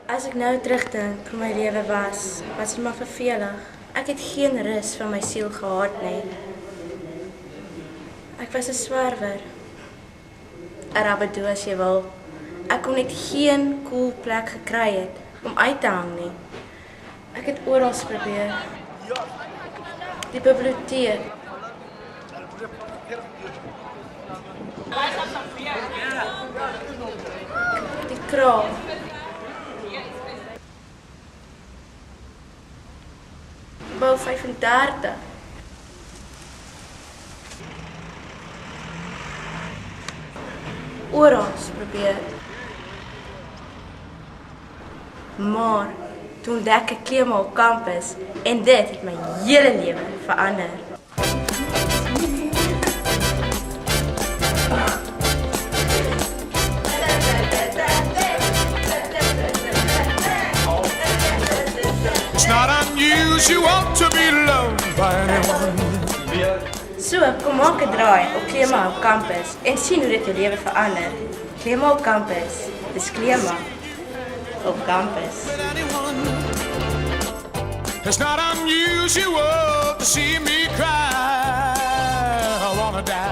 As ek nou terugdink hoe my lewe was dit maar vervelig. Ek het geen rus van my siel gehad nie. Ek was 'n swerwer. 'n Rabadoe as jy wil. Ek kon net geen cool plek gekry het om uit te hang nie. Ek het oral probeer. Die biblioteek. Die kraal. Bou 35. Oral probeer. Maar toe ontdek ek Klema op kampus en dit het my hele lewe verander. It's not unusual to be loved by anyone. So, kom maak 'n draai op Klema op kampus en sien hoe dit jou lewe verander. Klema op kampus, dis Klema op kampus. It's not unusual to see me cry. I wanna die.